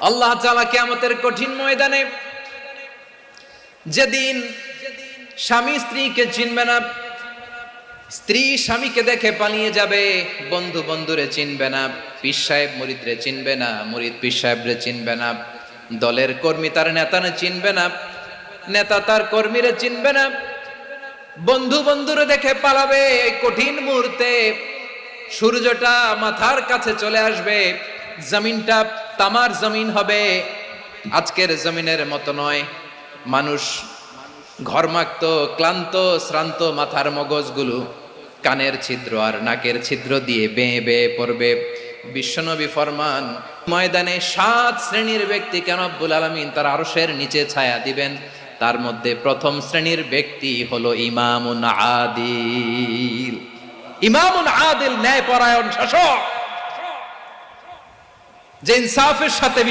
আল্লাহ তাআলা কিয়ামতের কঠিন ময়দানে যেদিন স্বামী স্ত্রীকে চিনবে না, স্ত্রী স্বামীকে দেখে পালিয়ে যাবে, বন্ধু বন্ধুরে চিনবে না, পীর সাহেব মুরিদরে চিনবে না, মুরিদ পীর সাহেবরে চিনবে না, দলের কর্মী তার নেতারে চিনবে না, নেতা তার কর্মীরে চিনবে না, বন্ধু বন্ধুরে দেখে পালাবে। এই কঠিন মুহূর্তে সূর্যটা মাথার কাছে চলে আসবে, জমিনটা তামার জমিন হবে, আজকের জমিনের মতো নয়। মানুষ ঘর্মাক্ত, ক্লান্ত, শ্রান্ত মাথার মগজগুলো কানের ছিদ্র আর নাকের ছিদ্র দিয়ে বেয়ে বেয়ে পড়বে। বিশ্বনবী ফরমান, ময়দানে 7 শ্রেণীর ব্যক্তিকে রব্বুল আলামিন তার আরশের নিচে ছায়া দিবেন। তার মধ্যে প্রথম শ্রেণীর ব্যক্তি হলো ইমামুন আদিল। ইমামুন আদিল, ন্যায়পরায়ণ শাসক, যে ইনসাফের সাথে